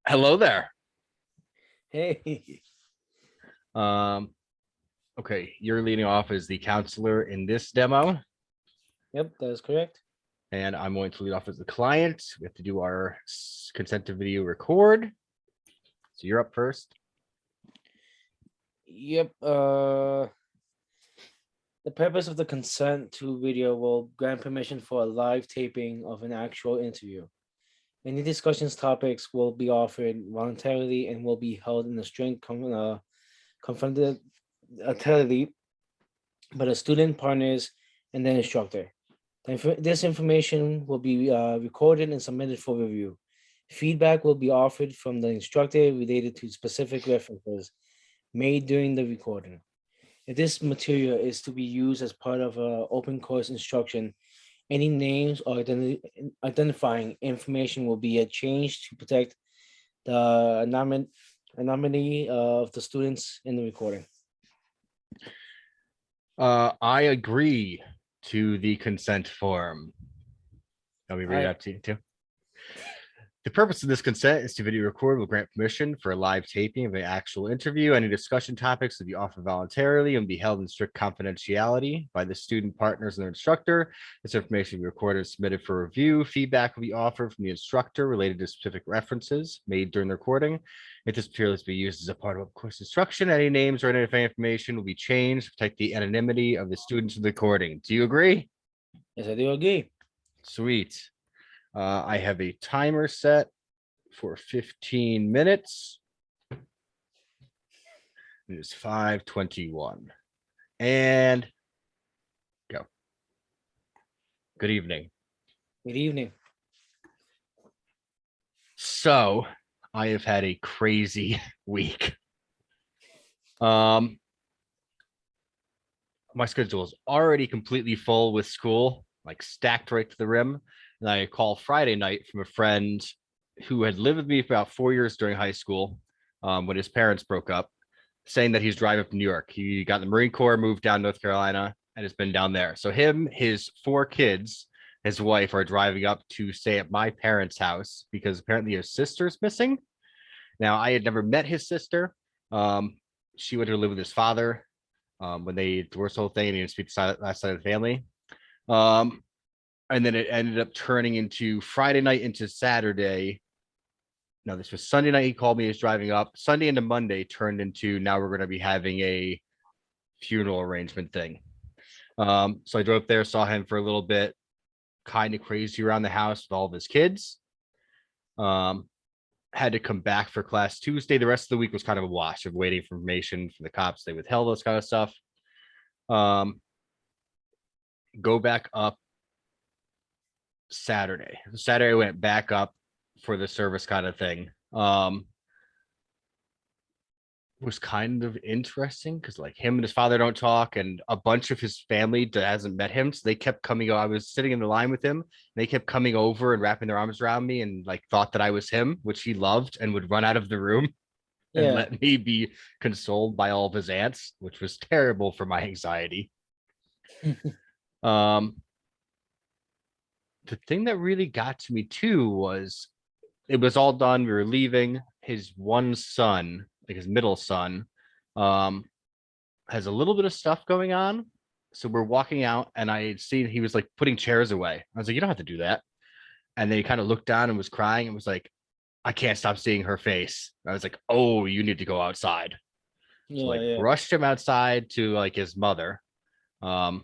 Hello there. Hey, Um, okay, you're leading off as the counselor in this demo, yep, that is correct. and I'm going to lead off as the client. We have to do our consent to video record. So you're up first. Yep, the purpose of the consent to video will grant permission for a live taping of an actual interview. Any discussions topics will be offered voluntarily and will be held in a strict confidentiality by the student partners and the instructor. This information will be recorded and submitted for review. Feedback will be offered from the instructor related to specific references made during the recording. If this material is to be used as part of an open course instruction, any names or identifying information will be changed to protect the anonymity of the students in the recording. I agree to the consent form. Let me read it I out to you too. The purpose of this consent is to video record will grant permission for a live taping of an actual interview. Any discussion topics will be offered voluntarily and be held in strict confidentiality by the student partners and their instructor. This information will be recorded and submitted for review. Feedback will be offered from the instructor related to specific references made during the recording. If this material is to be used as a part of a course instruction, any names or identifying information will be changed to protect the anonymity of the students of the recording. Do you agree? yes, I do agree. Sweet. I have a timer set for 15 minutes. It is 5:21. And go. Good evening. Good evening. So I have had a crazy week. Um, my schedule is already completely full with school, like stacked right to the rim. And I call Friday night from a friend who had lived with me for about 4 years during high school, when his parents broke up, saying that he's driving up to New York. He got in the Marine Corps, moved down to North Carolina, and has been down there. So him, his four kids, his wife are driving up to stay at my parents' house because apparently his sister's missing. Now, I had never met his sister. Um, she went to live with his father when they divorced the whole thing and he didn't speak the last side of the family. Um, and then it ended up turning into Friday night into Saturday. No, this was Sunday night. He called me. He was driving up. Sunday into Monday turned into now we're going to be having a funeral arrangement thing. So I drove up there, saw him for a little bit, kind of crazy around the house with all of his kids. Um, had to come back for class Tuesday. The rest of the week was kind of a wash of waiting for information from the cops. They withheld those kind of stuff. Um, go back up Saturday. Saturday went back up for the service kind of thing. Was kind of interesting because like him and his father don't talk, and a bunch of his family that hasn't met him, so they kept coming. I was sitting in the line with him, and they kept coming over and wrapping their arms around me, and like thought that I was him, which he loved, and would run out of the room and Yeah. let me be consoled by all of his aunts, which was terrible for my anxiety. Um, the thing that really got to me too was it was all done. We were leaving. His one son, like his middle son, um, has a little bit of stuff going on. So we're walking out, and I had seen he was like putting chairs away. I was like, you don't have to do that. And then he kind of looked down and was crying and was like, I can't stop seeing her face. I was like, oh, you need to go outside. So Yeah, like yeah. rushed him outside to like his mother, um,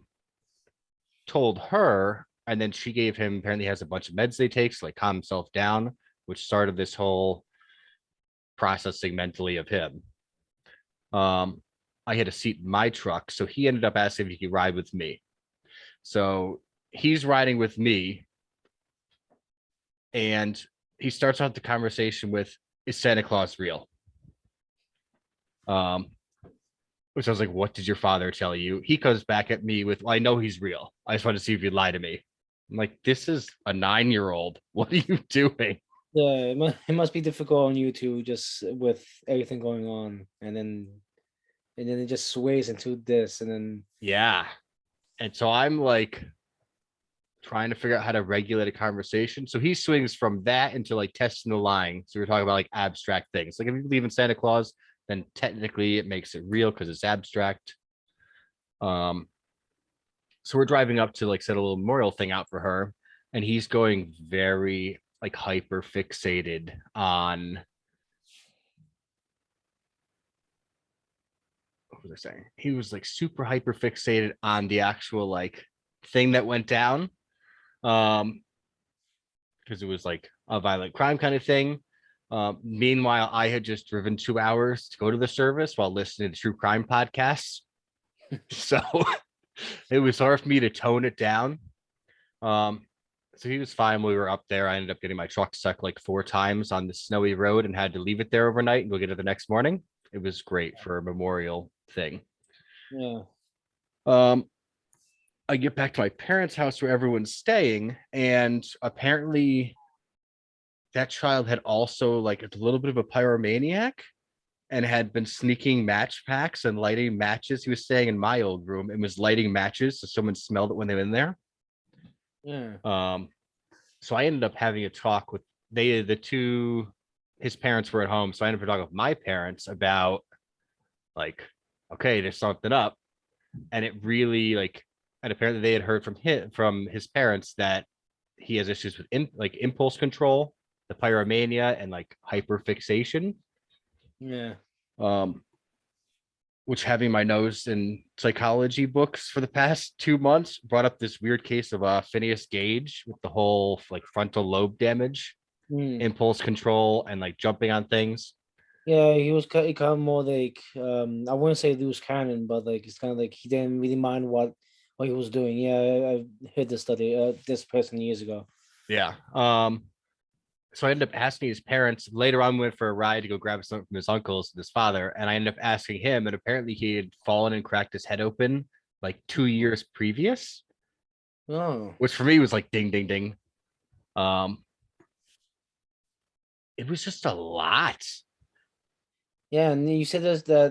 told her, and then she gave him apparently has a bunch of meds they take to like calm himself down, which started this whole processing mentally of him. Um, I had a seat in my truck, so he ended up asking if he could ride with me. So he's riding with me, and he starts out the conversation with, "Is Santa Claus real?" Um, which I was like, "What did your father tell you?" He comes back at me with, well, "I know he's real. I just want to see if you'd lie to me." I'm like, "This is a 9-year-old. What are you doing?" Yeah, it must be difficult on you too, just with everything going on, and then it just sways into this, and then Yeah, and so I'm like, trying to figure out how to regulate a conversation. So he swings from that into like testing the line. So we're talking about like abstract things. Like if you believe in Santa Claus, then technically it makes it real because it's abstract. Um, so we're driving up to like set a little memorial thing out for her, and he's going very like hyper fixated on what was I saying? He was like super hyper fixated on the actual like thing that went down. Because it was like a violent crime kind of thing. Meanwhile, I had just driven 2 hours to go to the service while listening to true crime podcasts. So it was hard for me to tone it down. Um, so he was fine when we were up there. I ended up getting my truck stuck like 4 times on the snowy road and had to leave it there overnight and go get it the next morning. It was great for a memorial thing. Yeah. Um, I get back to my parents' house where everyone's staying, and apparently that child had also like a little bit of a pyromaniac and had been sneaking match packs and lighting matches. He was staying in my old room and was lighting matches so someone smelled it when they were in there. Yeah. So I ended up having a talk with the two, his parents were at home. So I ended up talking with my parents about like, okay, there's something up. And it really like, and apparently they had heard from his parents that he has issues with like impulse control, the pyromania, and like hyperfixation. Yeah. Um, which having my nose in psychology books for the past 2 months brought up this weird case of Phineas Gage with the whole like frontal lobe damage, Mm. impulse control, and like jumping on things. Yeah, he was kind of more like I wouldn't say loose cannon, but like it's kind of like he didn't really mind what he was doing. Yeah, I heard this study this person years ago. Yeah. So I ended up asking his parents later on. We went for a ride to go grab something from his uncles and his father, and I ended up asking him, and apparently he had fallen and cracked his head open like 2 years previous, Oh. which for me was like ding ding ding. Um, it was just a lot. Yeah, and you said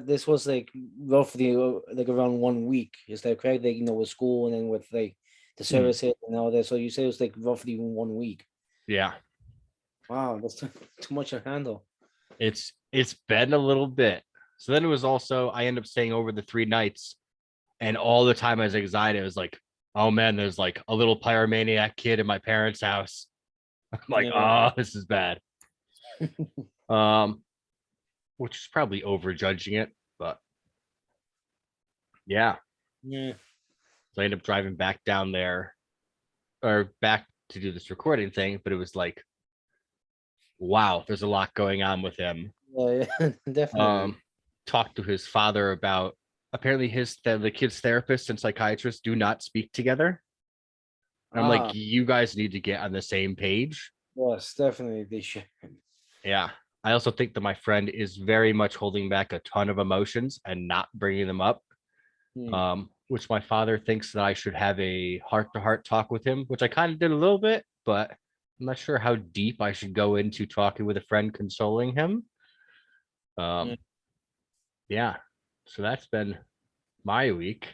this was like roughly like around 1 week. Is that correct? Like with school and then with like the Mm, services and all that. So you said it was like roughly 1 week. yeah, Wow, that's too much to handle. it's been a little bit. So then it was also I ended up staying over the 3 nights, and all the time I was excited. It was like, oh man, there's like a little pyromaniac kid in my parents' house. I'm like, Yeah, oh, this is bad. Um, which is probably overjudging it, but yeah. yeah, So I ended up driving back down there or back to do this recording thing, but it was like, wow, there's a lot going on with him. yeah, yeah, definitely. Um, talked to his father about apparently the kid's therapist and psychiatrist do not speak together. And I'm like, Ah, you guys need to get on the same page. yes, definitely they should. Yeah. I also think that my friend is very much holding back a ton of emotions and not bringing them up, Hmm. which my father thinks that I should have a heart to heart talk with him, which I kind of did a little bit, but I'm not sure how deep I should go into talking with a friend consoling him. Yeah. Um, yeah. So that's been my week.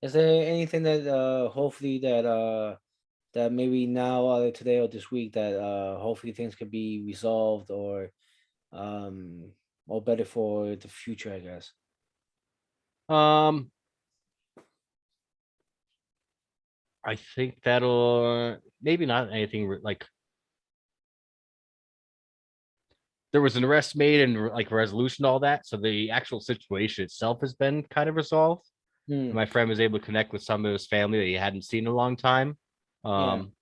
Is there anything that hopefully that maybe now today or this week that hopefully things could be resolved um or better for the future, I guess. Um, I think that'll maybe not anything like there was an arrest made and like resolution, all that. So the actual situation itself has been kind of resolved. Hmm. My friend was able to connect with some of his family that he hadn't seen in a long time. Yeah. Um,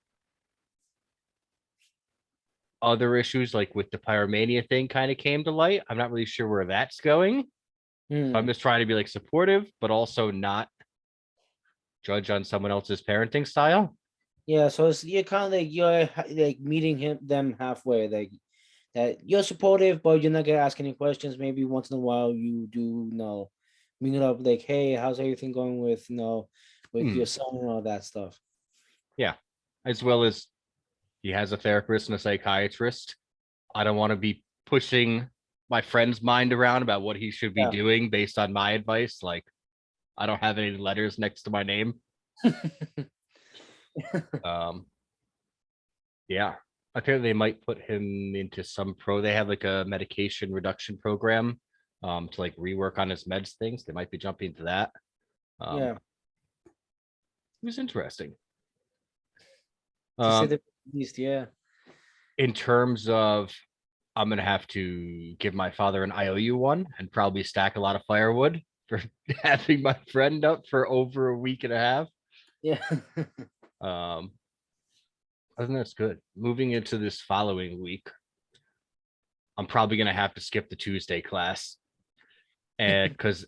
other issues like with the pyromania thing kind of came to light. I'm not really sure where that's going. So I'm Hmm. just trying to be like supportive, but also not judge on someone else's parenting style. Yeah, so it's you're kind of like like meeting them halfway, like that you're supportive, but you're not gonna ask any questions. Maybe once in a while you do, bring it up like, hey, how's everything going with with your Hmm. son and all that stuff. Yeah. As well as he has a therapist and a psychiatrist. I don't want to be pushing my friend's mind around about what he should be Yeah, doing based on my advice. Like, I don't have any letters next to my name. Um, yeah. Apparently they might put him into some they have like a medication reduction program to like rework on his meds things. They might be jumping to that. Um, Yeah, it was interesting. to say Um, the least. Yeah, in terms of I'm gonna have to give my father an IOU one and probably stack a lot of firewood for having my friend up for over a week and a half. yeah, Um, I think that's good. Moving into this following week, I'm probably gonna have to skip the Tuesday class, and because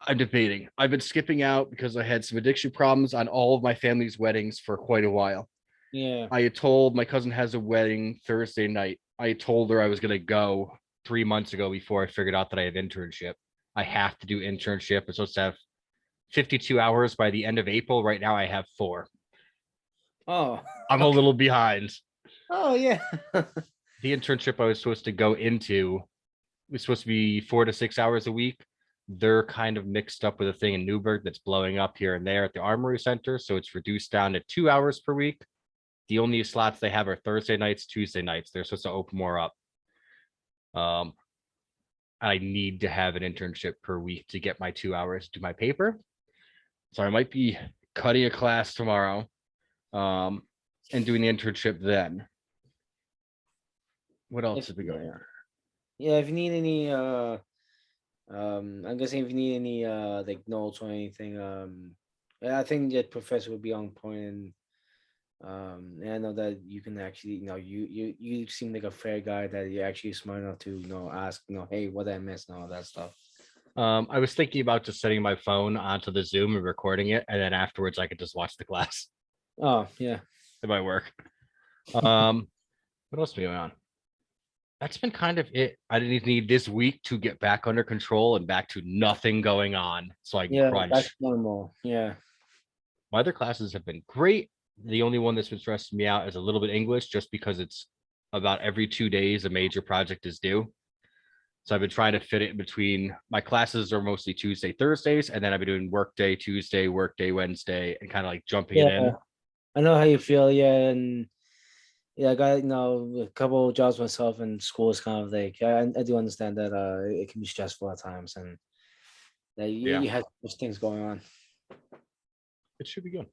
I'm debating. I've been skipping out because I had some addiction problems on all of my family's weddings for quite a while. yeah. I had told my cousin has a wedding Thursday night. I told her I was gonna go 3 months ago before I figured out that I have internship. I have to do internship. I'm supposed to have 52 hours by the end of April. Right now I have 4. Oh, I'm a okay. little behind. Oh, yeah. The internship I was supposed to go into was supposed to be 4 to 6 hours a week. They're kind of mixed up with a thing in Newburgh that's blowing up here and there at the Armory Center. So it's reduced down to 2 hours per week. The only slots they have are Thursday nights, Tuesday nights. They're supposed to open more up. Um, I need to have an internship per week to get my 2 hours to my paper. So I might be cutting a class tomorrow and doing the internship then. What else If has been going on? yeah, if you need any I'm guessing if you need any like notes or anything, yeah, I think that professor would be on point, and I know that you can actually, you seem like a fair guy, that you're actually smart enough to, ask, hey, what did I miss and all that stuff. I was thinking about just setting my phone onto the Zoom and recording it, and then afterwards I could just watch the class. Oh, yeah. It might work. Um, what else been going on? That's been kind of it. I didn't need this week to get back under control and back to nothing going on, so I can Yeah, that's crunch. normal. Yeah. My other classes have been great. The only one that's been stressing me out is a little bit English, just because it's about every 2 days a major project is due. So I've been trying to fit it in between. My classes are mostly Tuesday, Thursdays, and then I've been doing work day Tuesday, work day Wednesday, and kind of like jumping it Yeah, in. I know how you feel. Yeah, and yeah, I got, a couple of jobs myself, and school is kind of like, I do understand that it can be stressful at times, and that Yeah, you have those things going on. it should be good.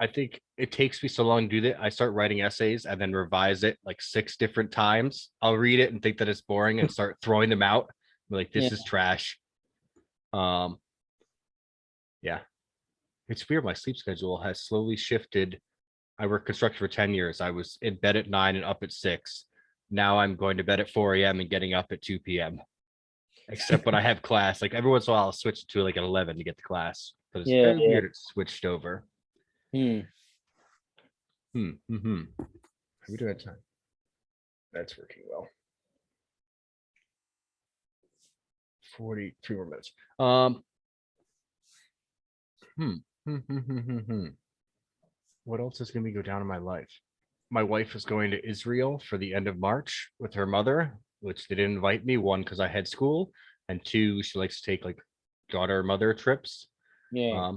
I think it takes me so long to do that. I start writing essays and then revise it like 6 different times. I'll read it and think that it's boring and start throwing them out. I'm like, Yeah. this is trash. Um, yeah, it's weird. My sleep schedule has slowly shifted. I worked construction for 10 years. I was in bed at 9 and up at 6. Now I'm going to bed at 4 a.m. and getting up at 2 p.m. Except when I have class. Like every once in a while, I'll switch to like at 11 to get to class. But it's Yeah, very yeah. weird. It's switched over. Hmm. Hmm. How we doing at time? That's working well. 43 more minutes. Hmm. What else is going to go down in my life? My wife is going to Israel for the end of March with her mother, which they didn't invite me. One, because I had school, and two, she likes to take like daughter mother trips. Yeah.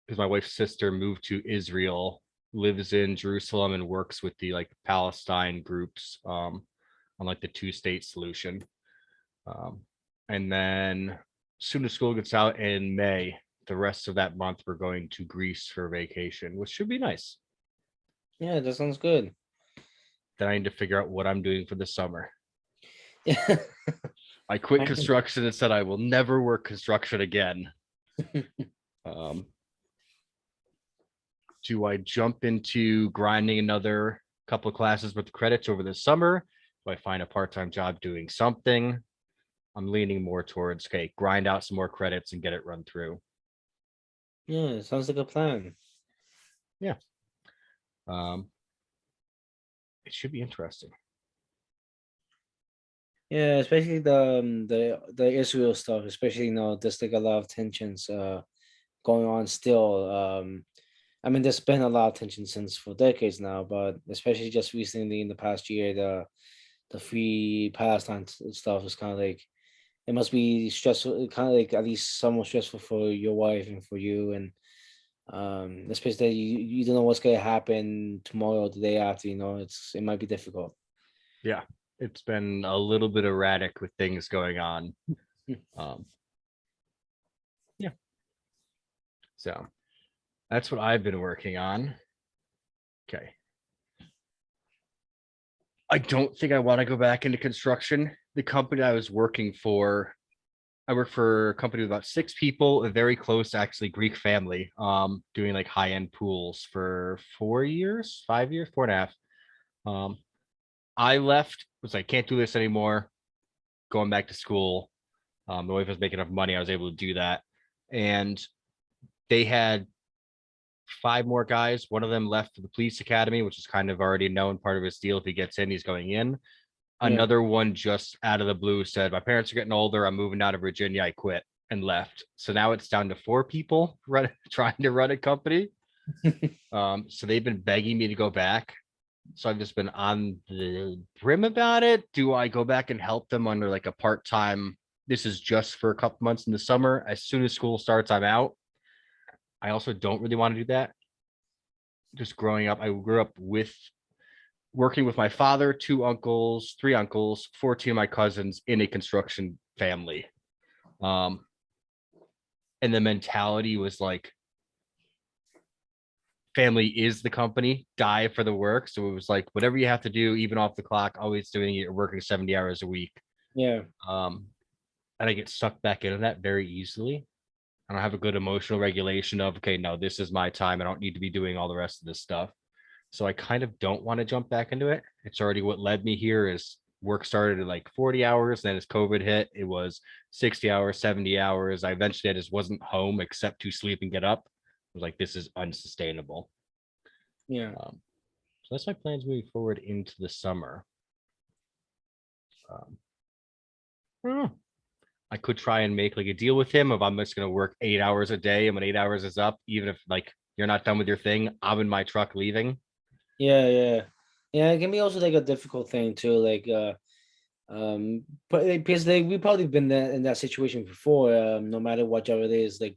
Because my wife's sister moved to Israel, lives in Jerusalem, and works with the like Palestine groups on like the two-state solution. Um, and then as soon as school gets out in May, the rest of that month we're going to Greece for vacation, which should be nice. Yeah, that sounds good. Then I need to figure out what I'm doing for the summer. Yeah. I quit construction and said I will never work construction again. Um, do I jump into grinding another couple of classes with the credits over the summer? Do I find a part-time job doing something? I'm leaning more towards, okay, grind out some more credits and get it run through. Yeah, sounds like a plan. Yeah. Um, it should be interesting. Yeah, especially the Israel stuff, especially, there's like a lot of tensions going on still. I mean, there's been a lot of tension since for decades now, but especially just recently in the past year, the free Palestine stuff is kind of like it must be stressful, kind of like at least somewhat stressful for your wife and for you, and especially that you don't know what's gonna happen tomorrow or the day after. It might be difficult. Yeah, it's been a little bit erratic with things going on. Um, yeah, so that's what I've been working on. Okay. I don't think I want to go back into construction. The company I was working for, I work for a company with about 6 people, a very close, actually Greek family, doing like high-end pools for 4 years, 5 years, 4.5. Um, I left, was like, can't do this anymore, going back to school. My wife was making enough money, I was able to do that. And they had 5 more guys. One of them left for the police academy, which is kind of already known part of his deal. If he gets in, he's going in. Yeah. Another one just out of the blue said, "My parents are getting older. I'm moving down to Virginia. I quit," and left. So now it's down to 4 people trying to run a company. So they've been begging me to go back. So I've just been on the brim about it. Do I go back and help them under like a part-time? This is just for a couple months in the summer. As soon as school starts, I'm out. I also don't really want to do that. Just growing up, I grew up with working with my father, 2 uncles, 3 uncles, 14 of my cousins in a construction family. Um, and the mentality was like, family is the company, die for the work. So it was like, whatever you have to do, even off the clock, always doing it, working 70 hours a week. Yeah. Um, and I get sucked back into that very easily. I don't have a good emotional regulation of, okay, no, this is my time. I don't need to be doing all the rest of this stuff. So I kind of don't want to jump back into it. It's already what led me here is work started at like 40 hours. Then as COVID hit, it was 60 hours, 70 hours. I just wasn't home except to sleep and get up. I was like, this is unsustainable. Yeah. So that's my plans moving forward into the summer. Um, I don't know. I could try and make like a deal with him if I'm just going to work 8 hours a day and when 8 hours is up, even if like you're not done with your thing, I'm in my truck leaving. Yeah. Yeah. Yeah. It can be also like a difficult thing too. Like but because like we probably been in that situation before. No matter what job it is, like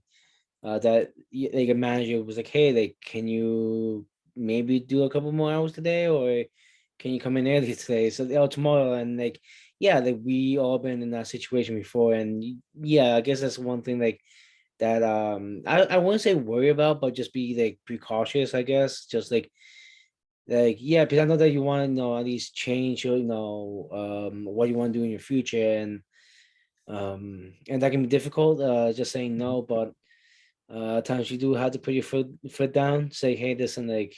like a manager was like, hey, like, can you maybe do a couple more hours today, or can you come in early today? So tomorrow, and like, yeah, like we all been in that situation before, and yeah, I guess that's one thing like that. I wouldn't say worry about, but just be like precautious. I guess just like yeah, because I know that you want to at least change your what you want to do in your future, and that can be difficult. Just saying no, but at times you do have to put your foot down, say, hey, listen, like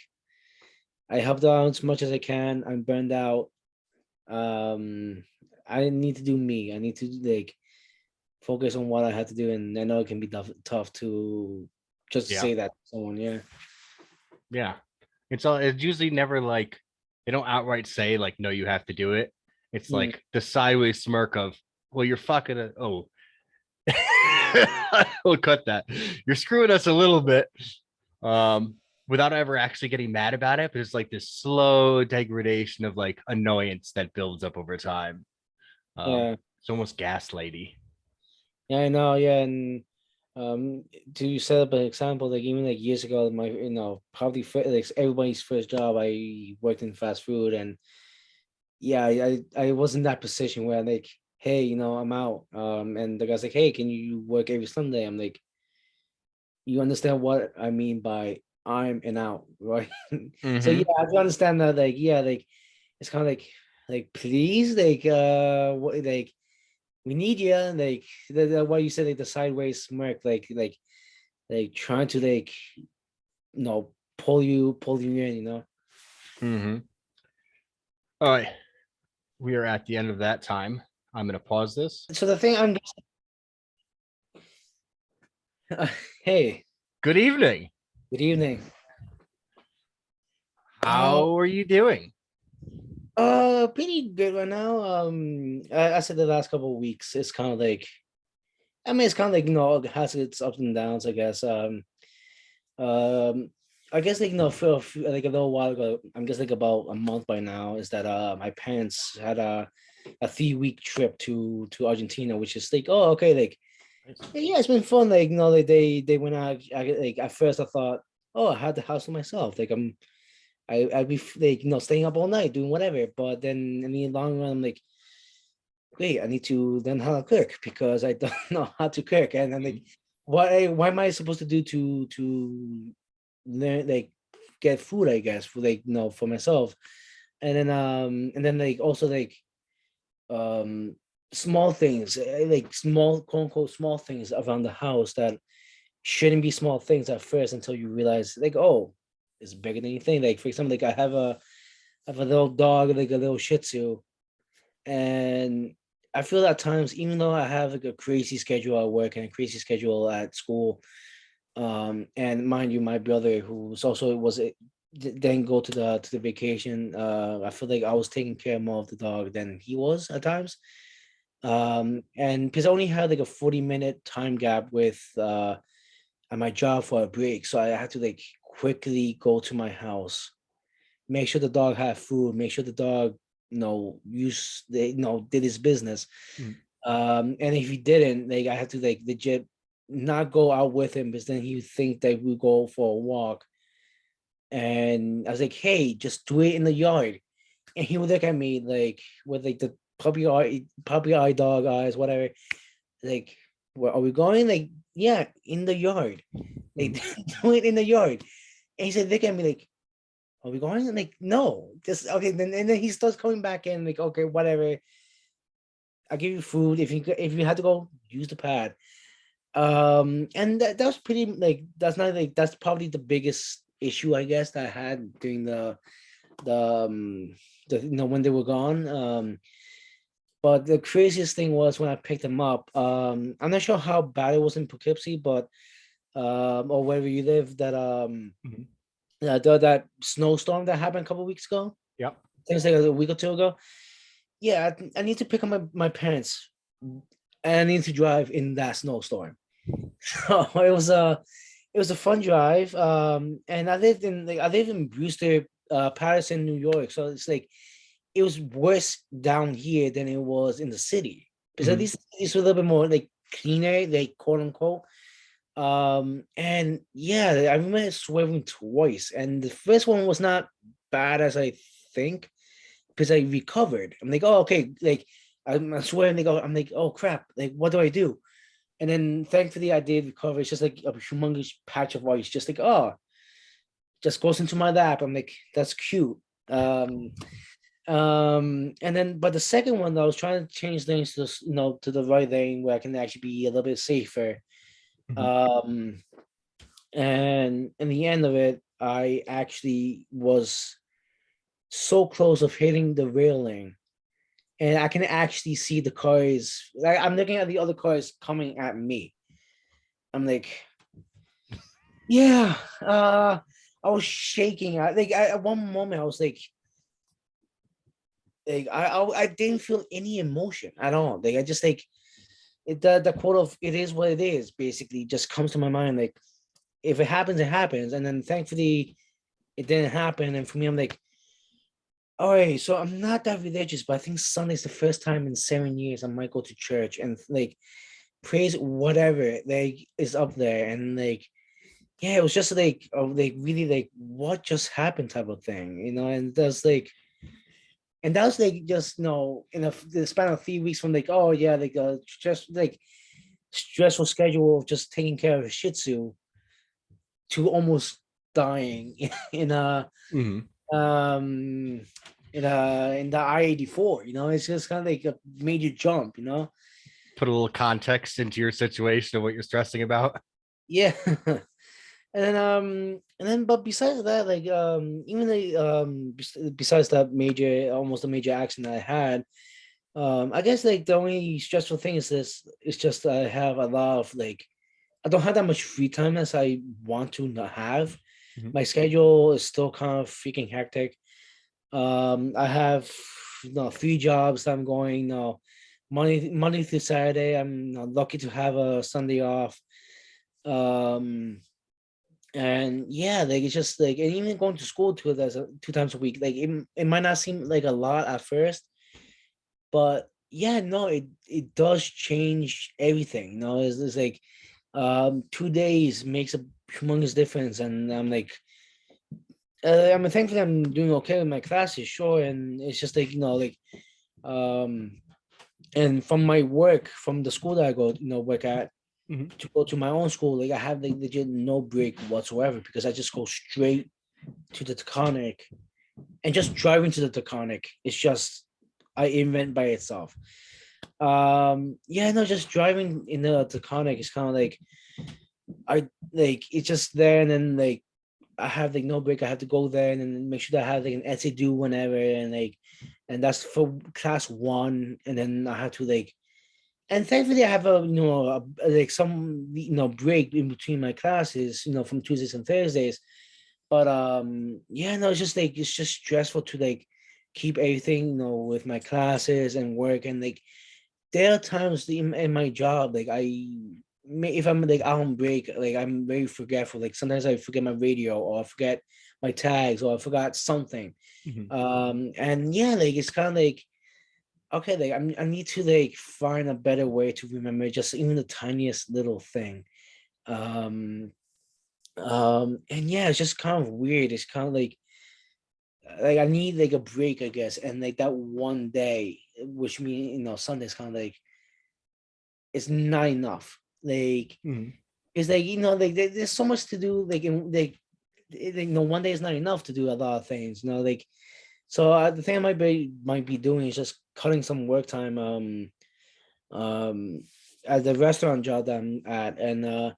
I helped out as much as I can. I'm burned out. Um, I need to do me. I need to like focus on what I have to do, and I know it can be tough to just Yeah. say that to someone. Yeah, Yeah. It's usually never like they don't outright say like no, you have to do it. It's mm, like the sideways smirk of, well, you're fucking oh. We'll cut that. You're screwing us a little bit. Um, without ever actually getting mad about it, but it's like this slow degradation of like annoyance that builds up over time. yeah, It's almost gaslighty. yeah. I know. Yeah, and to set up an example, like even like years ago, my probably like everybody's first job, I worked in fast food, and yeah, I was in that position where like, hey, I'm out. And the guy's like, hey, can you work every Sunday? I'm like, you understand what I mean by I'm and out, right? So yeah, Mm-hmm. I do understand that, like, yeah, like it's kind of like please, like what like we need you, like what you said, like the sideways smirk, like trying to like pull you in, Mm-hmm. All right. We are at the end of that time. I'm gonna pause this. So the thing I'm hey, Good evening. good evening. Uh, How are you doing? Pretty good right now. I said the last couple of weeks, it's kind of like, I mean, it's kind of like, it has its ups and downs, I guess. Um, I guess like, for like a little while ago, I'm just like about a month by now, is that my parents had a 3 week trip to Argentina, which is like, oh, okay, like yeah, it's been fun. Like, like they went out. Like at first, I thought, oh, I had the house to myself. Like I'd be like, staying up all night doing whatever. But then in the long run, I'm like, wait, I need to learn how to cook because I don't know how to cook. And I'm like, why am I supposed to do to learn, like, get food, I guess, for like, for myself. And then like also like um small things, like small, quote unquote, small things around the house that shouldn't be small things at first until you realize, like, oh, it's bigger than you think. Like, for example, like I have a little dog, like a little Shih Tzu, and I feel at times, even though I have like a crazy schedule at work and a crazy schedule at school, and mind you, my brother, who's also didn't go to the vacation. I feel like I was taking care more of the dog than he was at times. And because I only had like a 40-minute time gap with at my job for a break, so I had to like quickly go to my house, make sure the dog had food, make sure the dog, did his business. Mhm. And if he didn't, like, I had to like legit not go out with him because then he would think that we go for a walk. And I was like, hey, just do it in the yard. And he would look at me like with like the puppy eye dog eyes, whatever. Like, where are we going? Like, yeah, in the yard. Like, Mhm. do it in the yard. And he said, look at me like, are we going? I'm like, no, just okay. And then he starts coming back in, like, okay, whatever. I'll give you food. If you had to go, use the pad. And that was pretty, like, that's not like, that's probably the biggest issue, I guess, that I had during the when they were gone. But the craziest thing was when I picked them up. I'm not sure how bad it was in Poughkeepsie, but or wherever you live, Mhm. that snowstorm that happened a couple weeks ago. Yep. I think it's like a week or two ago. Yeah, I need to pick up my parents, and I need to drive in that snowstorm. So it was a fun drive. And I live in Brewster, Patterson, New York. So it's like it was worse down here than it was in the city. Because at Mhm. least it's a little bit more like cleaner, like, quote unquote. And yeah, I remember swerving twice, and the first one was not bad as I think because I recovered. I'm like, oh, okay, like I'm swearing. I'm like, oh crap, like what do I do? And then thankfully I did recover. It's just like a humongous patch of ice, just like, oh, just goes into my lap. I'm like, that's cute. Um, and then but the second one, I was trying to change things to to the right lane where I can actually be a little bit safer. Mhm. Um, and in the end of it, I actually was so close of hitting the railing, and I can actually see the cars. Like, I'm looking at the other cars coming at me. I'm like, yeah. I was shaking. At one moment I was like I didn't feel any emotion at all. Like, I just like the quote of "it is what it is" basically just comes to my mind. Like, if it happens, it happens. And then thankfully it didn't happen. And for me, I'm like, all right, so I'm not that religious, but I think Sunday's the first time in 7 years I might go to church and like praise whatever like is up there. And like, yeah, it was just like really like what just happened type of thing, and that was like just in the span of 3 weeks from like, oh yeah, like just like stressful schedule of just taking care of a Shih Tzu to almost dying in a Mhm. um in the I-84. It's just kind of like a major jump. Put a little context into your situation and what you're stressing about. Yeah. But besides that, like, even the besides that major, almost a major accident I had, I guess like the only stressful thing is this. It's just I have a lot of like, I don't have that much free time as I want to not have. Mhm. My schedule is still kind of freaking hectic. I have 3 jobs that I'm going. Monday through Saturday. I'm lucky to have a Sunday off. Um, and yeah, like, it's just like, and even going to school 2 times a week. Like, it might not seem like a lot at first, But yeah, no, it does change everything. It's like 2 days makes a humongous difference, and I'm like, I'm thankful I'm doing okay with my classes, sure, and it's just like like um and from my work from the school that I go work at Mhm. to go to my own school, like I have like legit no break whatsoever because I just go straight to the Taconic, and just driving to the Taconic is just I invent by itself. Yeah, no, just driving in the Taconic is kind of like I like it's just there, and then like I have like no break. I have to go there and then make sure that I have like an essay due whenever, and like, and that's for class one, and then I have to like, and thankfully I have like some break in between my classes, from Tuesdays and Thursdays. But yeah, no, it's just like it's just stressful to like keep everything, with my classes and work, and like there are times in my job, like if I'm like out on break, like I'm very forgetful. Like sometimes I forget my radio, or I forget my tags, or I forgot something. Mhm. And yeah, like it's kind of like okay, like I need to like find a better way to remember just even the tiniest little thing. Um, and yeah, it's just kind of weird. It's kind of like I need like a break, I guess, and like that one day, which means Sunday's kind of like it's not enough. Like Mhm. it's like like there's so much to do. Like in like, one day is not enough to do a lot of things. Like so the thing I might be doing is just cutting some work time. Um, at the restaurant job that I'm at, and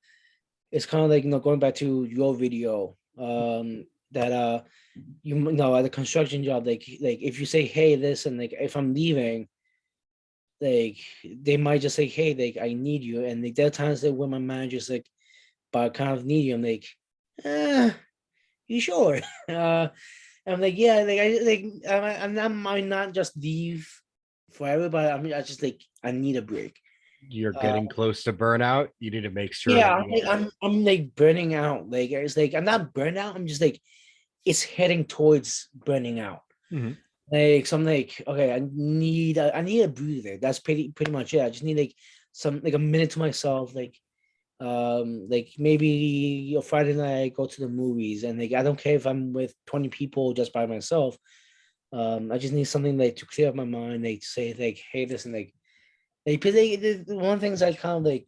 it's kind of like going back to your video. That at the construction job, like if you say hey listen, like if I'm leaving, like they might just say hey, like I need you, and like there are times that when my manager's like but I kind of need you, I'm like you sure? I'm like yeah, like I might not just leave forever, but I just like I need a break. You're uh getting close to burnout. You need to make sure yeah, that I'm you like are. I'm like burning out. Like it's like I'm not burnt out, I'm just like it's heading towards burning out. Mhm. Like so I'm like, okay, I need a breather. That's pretty much it. I just need like some like a minute to myself, like maybe a Friday night I go to the movies, and like I don't care if I'm with 20 people just by myself. I just need something like to clear up my mind, like to say like, hey, listen, like 'cause the one of the things I kind of like,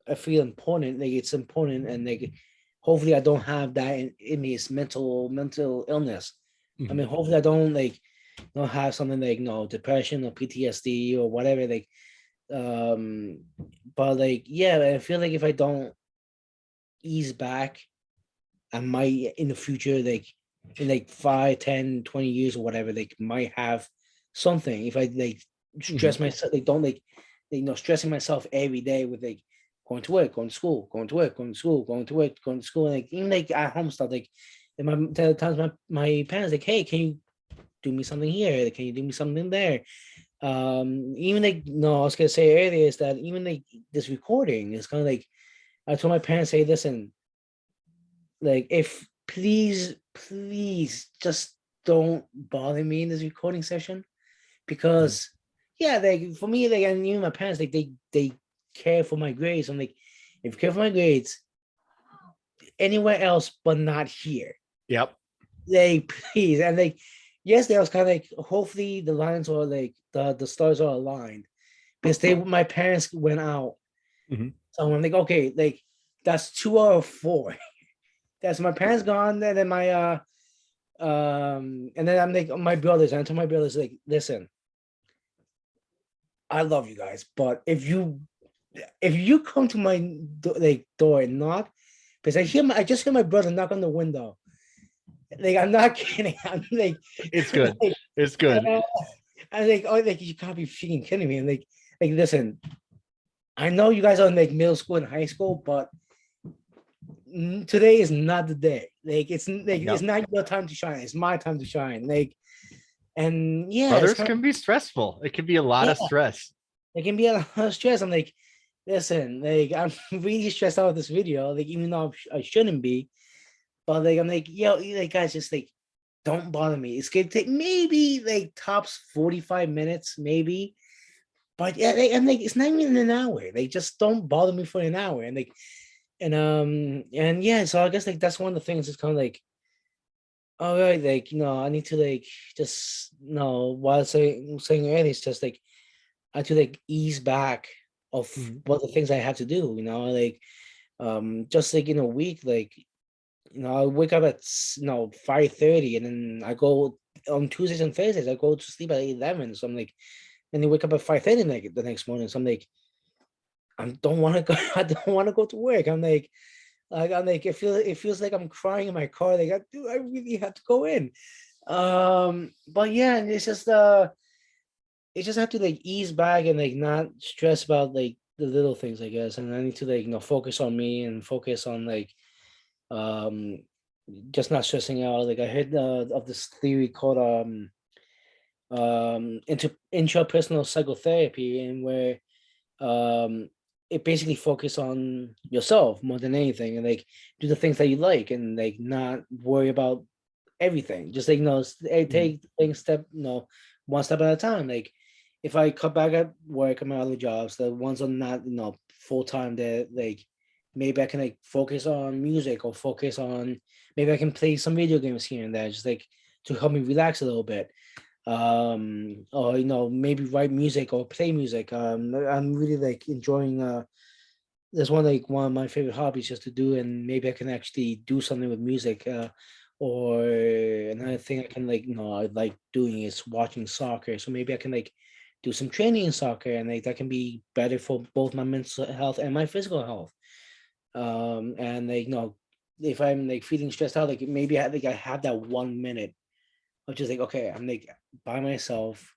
I feel important, like it's important, and like hopefully I don't have that in me. It's mental illness. I Mhm. mean, hopefully I don't have something like depression or PTSD or whatever. Like, um, but like yeah, I feel like if I don't ease back, I might in the future, like in like 5, 10, 20 years or whatever, like might have something. If I like Mhm. stress myself, like don't stressing myself every day with like going to work, going to school, going to work, going to school, going to work, going to school, and like even like at home stuff, like in my there are times my parents like, hey, can you do me something here? Like, can you do me something there? Even like no, I was gonna say earlier is that even like this recording is kind of like I told my parents, hey, listen, like if please just don't bother me in this recording session Mhm. because yeah, like for me, like and even my parents, like they care for my grades. I'm like, if you care for my grades, anywhere else but not here. Yep. Like please. And like yesterday I was kind of like, hopefully the lines are like the stars are aligned. Because my parents went out. Mhm. So I'm like, okay, like that's 2 out of 4. That's my parents gone, and then my and then I'm like my brothers, and I told my brothers, like, listen, I love you guys, but if you come to my like door and knock, because I just hear my brother knock on the window. Like I'm not kidding. I'm like, It's good. like It's good. I'm like, oh, like you can't be freaking kidding me. And like listen, I know you guys are in like middle school and high school, but today is not the day. Like it's Yep. not your time to shine. It's my time to shine. Like and yeah, it's Brothers kind of can be stressful. It can be a lot yeah. of stress. It can be a lot of stress. I'm like, listen, like I'm really stressed out with this video. Like even though I shouldn't be, but like I'm like, yo, like guys, just like don't bother me. It's gonna take maybe like tops 45 minutes, maybe. But yeah, and like it's not even an hour. They just don't bother me for an hour. And like and yeah, so I guess like that's one of the things. It's kind of like, all right, like I need to like just while saying earlier, it's just like I had to like ease back of Mhm. what the things I have to do, like just like in a week, like I wake up at 5:30, and then I go on Tuesdays and Thursdays, I go to sleep at 11. So I'm like, and then wake up at 5:30 the next morning. So I'm like, I don't want to go, I don't want to go to work. I'm like, it feels like I'm crying in my car. Like, I really have to go in. But yeah, and it's just have to like ease back and like not stress about like the little things, I guess. And I need to like focus on me and focus on like um just not stressing out. Like I heard of this theory called intrapersonal psychotherapy, and where um it basically focus on yourself more than anything, and like do the things that you like, and like not worry about everything. Just like Mhm. take things one step at a time. Like if I cut back at work at my other jobs, the ones are not full time, that like maybe I can like focus on music, or focus on, maybe I can play some video games here and there, just like to help me relax a little bit. Or maybe write music or play music. I'm really like enjoying that's one of my favorite hobbies just to do, and maybe I can actually do something with music. Or another thing I can like I like doing is watching soccer. So maybe I can like do some training in soccer, and like that can be better for both my mental health and my physical health. And like if I'm like feeling stressed out, like maybe I have that 1 minute of just like, okay, I'm like by myself,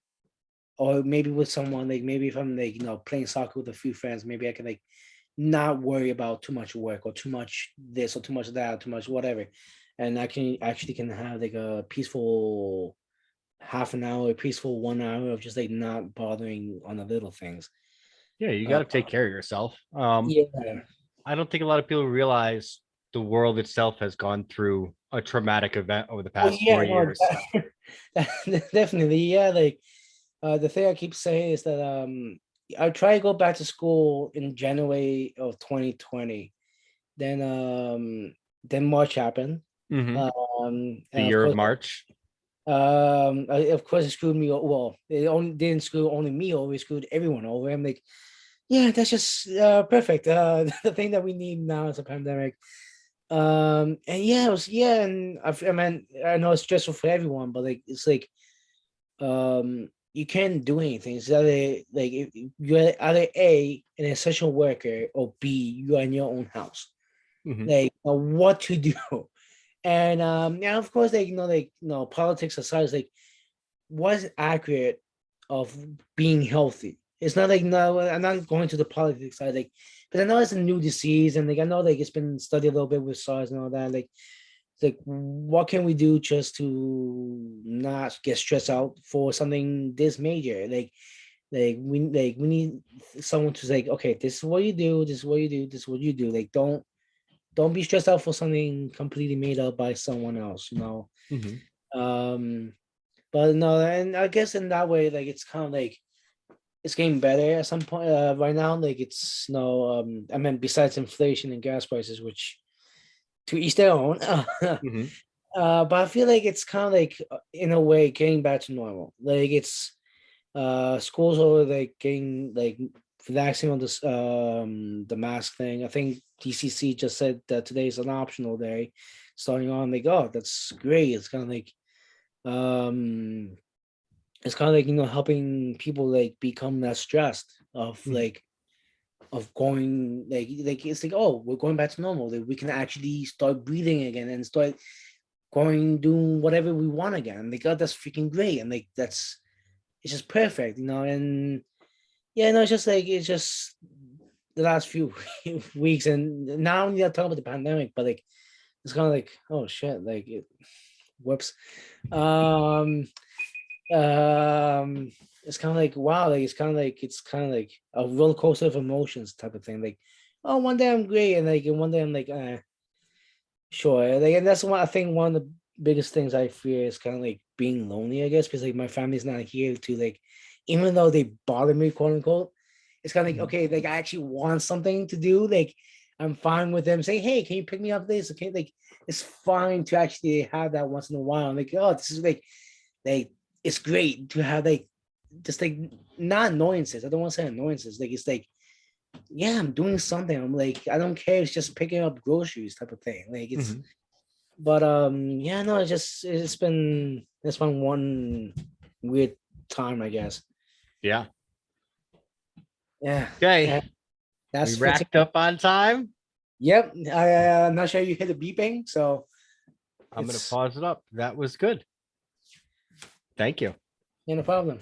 or maybe with someone, like maybe if I'm like playing soccer with a few friends, maybe I can like not worry about too much work, or too much this, or too much that, or too much whatever, and I can actually can have like a peaceful half an hour, peaceful 1 hour of just like not bothering on the little things. Yeah, you got uh, to take care of yourself. yeah. I don't think a lot of people realize the world itself has gone through a traumatic event over the Oh past yeah, four no, years. definitely, yeah. Like the thing I keep saying is that I try to go back to school in January of 2020. Then March happened. Mhm. The Of year of course, March. of course, it screwed me. Well, it only didn't screw only me over; it screwed everyone over. I'm like, yeah, that's just perfect. The thing that we need now is a pandemic. And yeah, it was, yeah, and I mean, I know it's stressful for everyone, but like it's like you can't do anything. It's either like if you're either A, an essential worker, or B, you're in your own house. Mhm. Like what to do. And now of course, like politics aside, it's like what's accurate of being healthy. It's not like, no, I'm not going to the politics side, like, but I know it's a new disease, and like I know like it's been studied a little bit with SARS and all that. Like it's like, what can we do just to not get stressed out for something this major? Like we need someone to say, okay, this is what you do, this is what you do, this is what you do. Like don't be stressed out for something completely made up by someone else. Mhm. Um, but no, and I guess in that way, like it's kind of like it's getting better at some point. Right now, like it's no, I mean, besides inflation and gas prices, which to each their own. Mhm. But I feel like it's kind of like in a way getting back to normal. Like it's schools are like getting like relaxing on this the mask thing. I think DCC just said that today is an optional day starting on. Like, oh, that's great. Um it's kind of like helping people like become less stressed of Mhm. like of going like it's like, oh, we're going back to normal. Like we can actually start breathing again and start going doing whatever we want again. Like, oh, that's freaking great. And like it's just perfect. And yeah, no, it's just the last few weeks, and now I'm not talking about the pandemic, but like it's kind of like, oh shit, like whoops. Um it's kind of like, wow, like it's kind of like a roller coaster of emotions type of thing. Like, oh, one day I'm great, and like and one day I'm like, sure. Like, and that's one, I think, one of the biggest things I fear is kind of like being lonely, I guess, because like my family's not here to like, even though they bother me, quote unquote, it's kind of like, Mhm. okay, like I actually want something to do. Like I'm fine with them saying, hey, can you pick me up this? Okay, like it's fine to actually have that once in a while. Like, oh, this is like it's great to have like just like not annoyances. I don't want to say annoyances. Like it's like, yeah, I'm doing something. I'm like, I don't care. It's just picking up groceries type of thing. Like it's Mhm. but yeah, no, it's been one weird time, I guess. Yeah. Yeah. Okay. Yeah, We that's for wrapped up on time. yep. I'm not sure you hit the beeping, so I'm gonna it's pause it up. That was good. Thank you. no problem.